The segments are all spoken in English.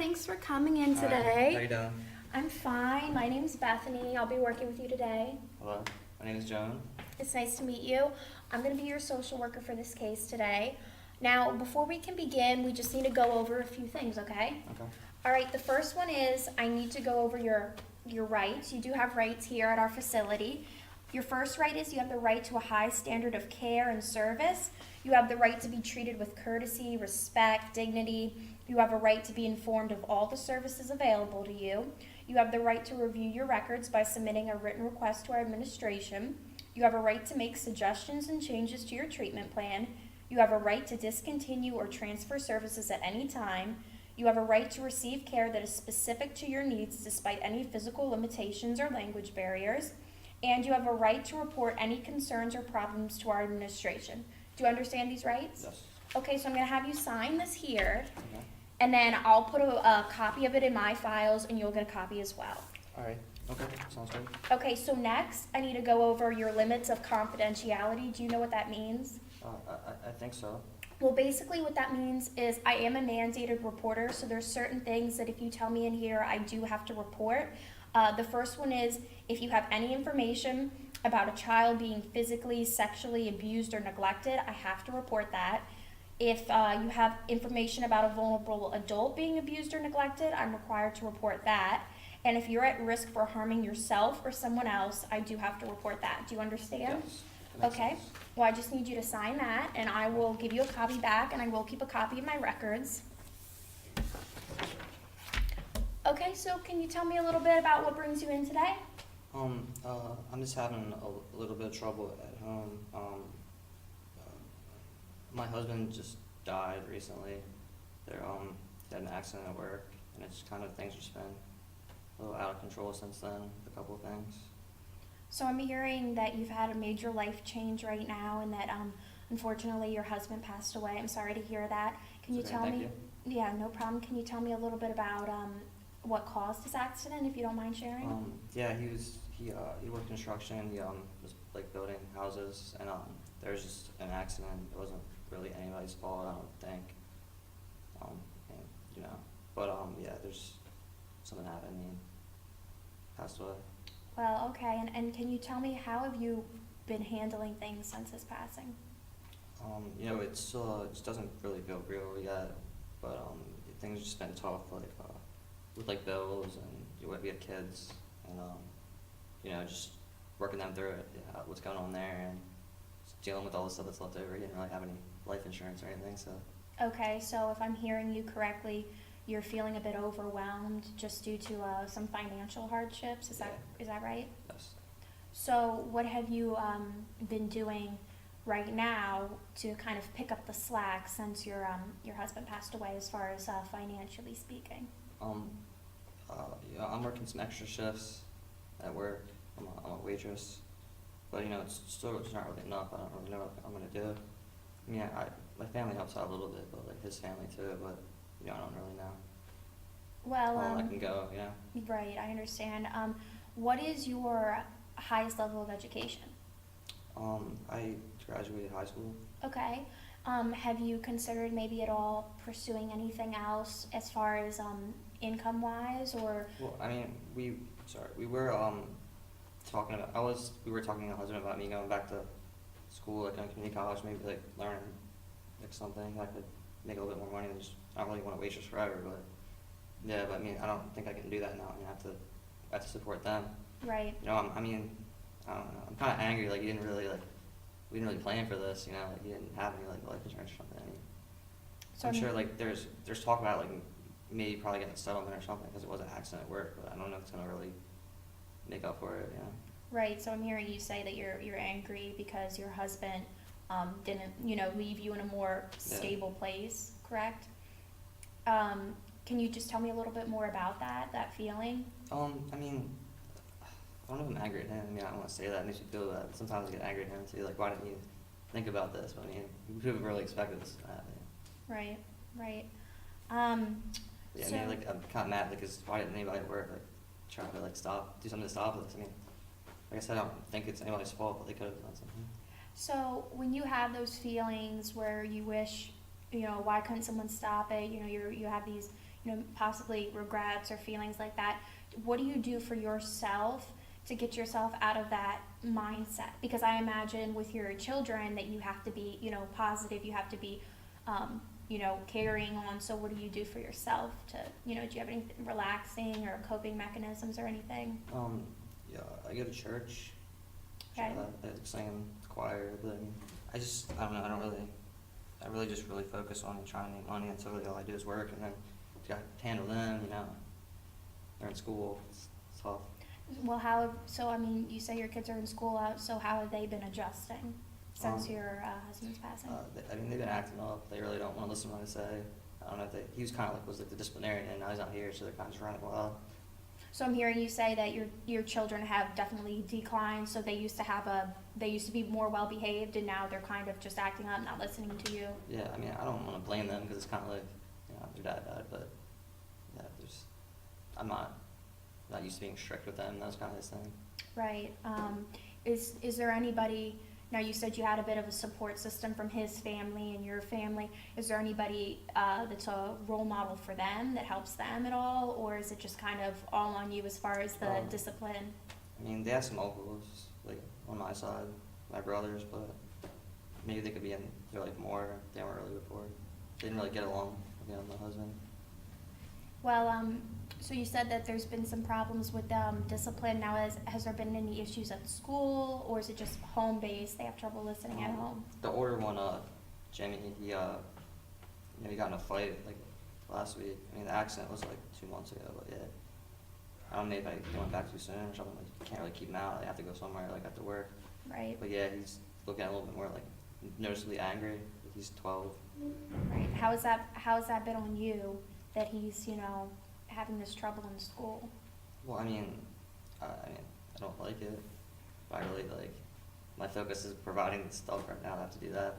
thanks for coming in Hi, today. how you doing? I'm fine. My name's Bethany. I'll be working with you today. Hello, my name is Joan. It's nice to meet you. I'm going to be your social worker for this case today. Now, before we can begin, we just need to go over a few things, okay? Okay. All right, the first one is I need to go over your rights. You do have rights here at our facility. Your first right is you have the right to a high standard of care and service. You have the right to be treated with courtesy, respect, dignity. You have a right to be informed of all the services available to you. You have the right to review your records by submitting a written request to our administration. You have a right to make suggestions and changes to your treatment plan. You have a right to discontinue or transfer services at any time. You have a right to receive care that is specific to your needs despite any physical limitations or language barriers. And you have a right to report any concerns or problems to our administration. Do you understand these rights? Yes. Okay, so I'm going to have you sign this here, Okay. and then I'll put a copy of it in my files, and you'll get a copy as well. All right. Okay. Sounds good. Okay, so next, I need to go over your limits of confidentiality. Do you know what that means? I think so. Well, basically what that means is I am a mandated reporter, so there's certain things that if you tell me in here, I do have to report. The first one is if you have any information about a child being physically, sexually abused or neglected, I have to report that. If you have information about a vulnerable adult being abused or neglected, I'm required to report that. And if you're at risk for harming yourself or someone else, I do have to report that. Do you understand? Yes. That makes Okay. sense. Well, I just need you to sign that, and I will give you a copy back, and I will keep a copy of my records. Okay, so can you tell me a little bit about what brings you in today? I'm just having a little bit of trouble at home. My husband just died recently. He had an accident at work, and it's kind of things just been a little out of control since then. A couple of things. So I'm hearing that you've had a major life change right now, and that unfortunately your husband passed away. I'm sorry to hear that. Can you It's okay, tell thank me? you. Yeah, no problem. Can you tell me a little bit about what caused this accident, if you don't mind sharing? Yeah, he worked construction. He was like building houses, and there was just an accident. It wasn't really anybody's fault, I don't think. And you know, but yeah, there's something happened. He passed away. Well, okay, and can you tell me how have you been handling things since his passing? You know, it still just doesn't really feel real yet, but things just been tough, like with like bills, and we have kids, and you know, just working them through it, yeah, what's going on there, and just dealing with all the stuff that's left over. He didn't really have any life insurance or anything, so Okay, so if I'm hearing you correctly, you're feeling a bit overwhelmed just due to some financial hardships. Is that right? yes. So what have you been doing right now to kind of pick up the slack since your husband passed away, as far as financially speaking? Um, yeah, I'm working some extra shifts at work. I'm a waitress, but you know, it's not really enough. I don't really know what I'm gonna do. I mean, my family helps out a little bit, but like his family too. But you know, I don't really know. Well, How I can go, you know. right, I understand. What is your highest level of education? I graduated high school. Okay. Have you considered maybe at all pursuing anything else as far as income-wise, or? Well, I mean, we were talking about. We were talking to my husband about me going back to school, like in community college, maybe like learning like something I could make a little bit more money than just. I don't really want to waitress forever, but yeah, but I mean, I don't think I can do that now. I mean, I have to support them. Right. You know, I mean, I don't know. I'm kind of angry. Like we didn't really plan for this. You know, like you didn't have any like life insurance or something. I mean, So I'm sure like there's talk about like maybe probably getting a settlement or something because it was an accident at work, but I don't know if it's gonna really make up for it. You know. Right. So I'm hearing you say that you're angry because your husband didn't, leave you in a more stable place, correct? Can you just tell me a little bit more about that feeling? I mean, I don't know if I'm angry at him. I mean, I don't want to say that. It makes me feel bad. Sometimes I get angry at him too. Like, why didn't you think about this? But I mean, we could have really expected this to happen. Right. Right. Yeah, So- I mean, like I'm kind of mad because why didn't anybody at work like try to like do something to stop this? I mean, like I said, I don't think it's anybody's fault, but they could have done something. So when you have those feelings where you wish, why couldn't someone stop it? You have these, possibly regrets or feelings like that. What do you do for yourself to get yourself out of that mindset? Because I imagine with your children that you have to be, positive, you have to be, carrying on. So what do you do for yourself to, do you have anything relaxing or coping mechanisms or anything? Yeah, I go to church. Okay. I sing in the choir, but I don't know, I really just really focus on trying to make money, and so really all I do is work, and then got to handle them, they're in school, it's tough. Well, you say your kids are in school, so how have they been adjusting since your husband's passing? They've been acting up, they really don't want to listen to what I say. I don't know if he was kind of was the disciplinarian, and now he's not here, so they're kind of just running wild. So I'm hearing you say that your children have definitely declined. So they used to be more well behaved, and now they're kind of just acting up, not listening to you. Yeah, I don't want to blame them because it's kind of like, their dad died, but yeah, I'm not used to being strict with them. That was kind of his thing. Right. Is there anybody? Now you said you had a bit of a support system from his family and your family. Is there anybody that's a role model for them that helps them at all, or is it just kind of all on you as far as the discipline? They have some uncles, like on my side, my brothers, but maybe they could be in their life more. They weren't really before. They didn't really get along with my husband. Well, so you said that there's been some problems with discipline. Now, has there been any issues at school, or is it just home-based? They have trouble listening at home? The older one, Jimmy, he got in a fight like last week. The accident was like 2 months ago, but yeah. I don't know if he went back too soon or something. Like, you can't really keep him out. They have to go somewhere, like after work. Right. But yeah, he's looking a little bit more like noticeably angry. He's 12. Right. How has that been on you that he's, having this trouble in school? Well, I don't like it. But I really my focus is providing the stuff right now. I have to do that.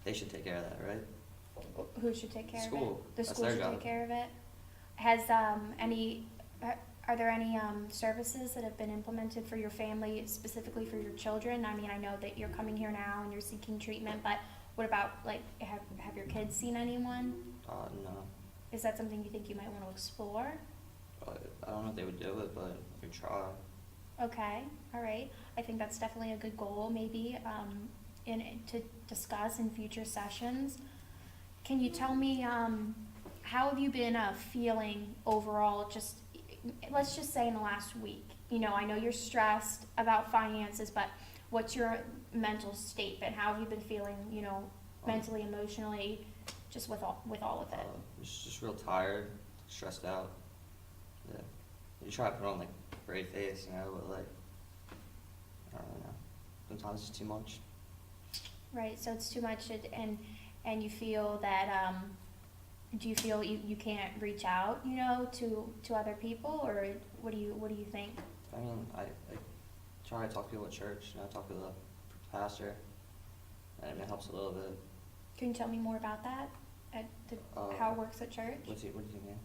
They should take care of that, right? Who should take care of it? School. The That's school their should job. take care of it. Are there any services that have been implemented for your family, specifically for your children? I know that you're coming here now and you're seeking treatment, but what about, have your kids seen anyone? No. Is that something you think you might want to explore? I don't know if they would do it, but we could try. Okay, all right. I think that's definitely a good goal, maybe, to discuss in future sessions. Can you tell me, how have you been feeling overall, let's just say in the last week? I know you're stressed about finances, but what's your mental state been? How have you been feeling, mentally, emotionally, just with all of it? Just real tired, stressed out. Yeah. You try to put on a brave face, but I don't really know. Sometimes it's too much. Right, so it's too much, and you feel that, do you feel you can't reach out, to other people, or what do you think? I try to talk to people at church, talk to the pastor, and it helps a little bit. Can you tell me more about that? How it works at church? What do you mean?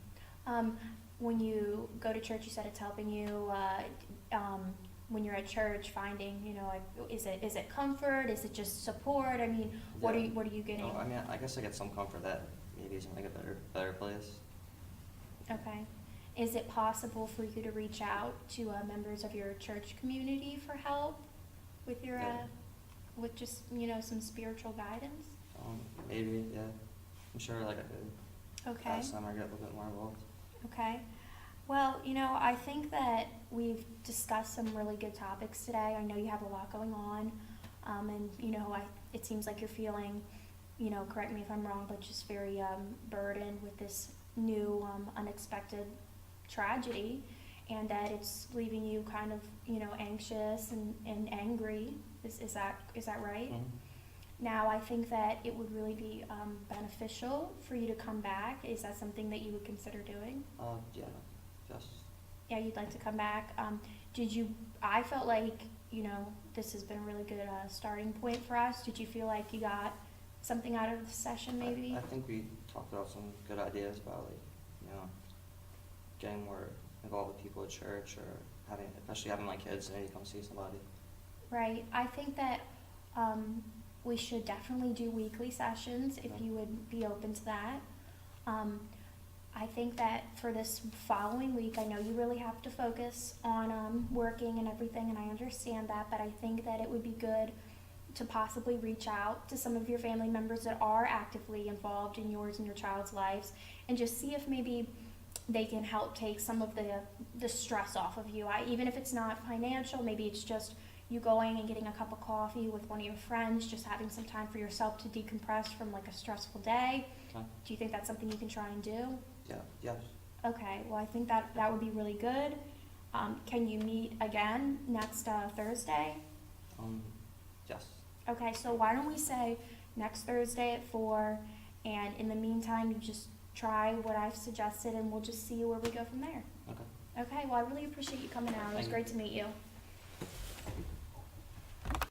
When you go to church, you said it's helping you. When you're at church, finding, is it comfort? Is it just support? What are you getting? I guess I get some comfort that maybe it's in a better place. Okay. Is it possible for you to reach out to members of your church community for help with your with just some spiritual guidance? Maybe, yeah. I'm sure I could. Okay. Last time I got a little bit more involved. Okay. Well, I think that we've discussed some really good topics today. I know you have a lot going on, and it seems like you're feeling, correct me if I'm wrong, but just very burdened with this new unexpected tragedy, and that it's leaving you kind of anxious and angry. Is that right? Mm-hmm. Now, I think that it would really be beneficial for you to come back. Is that something that you would consider doing? Yeah, yes. Yeah, you'd like to come back. I felt like, this has been a really good starting point for us. Did you feel like you got something out of the session, maybe? I think we talked about some good ideas about, getting more involved with people at church, or especially having my kids maybe come see somebody. Right. I think that we should definitely do weekly sessions if you would be open to that. I think that for this following week, I know you really have to focus on working and everything, and I understand that, but I think that it would be good to possibly reach out to some of your family members that are actively involved in yours and your child's lives, and just see if maybe they can help take some of the stress off of you. Even if it's not financial, maybe it's just you going and getting a cup of coffee with one of your friends, just having some time for yourself to decompress from like a stressful day. Okay. Do you think that's something you can try and do? Yeah, yes. Okay, well, I think that would be really good. Can you meet again next Thursday? Yes. Okay, so why don't we say next Thursday at 4, and in the meantime, you just try what I've suggested, and we'll just see where we go from there. Okay. Okay, well, I really appreciate you coming out. It was Thank you. great to meet you.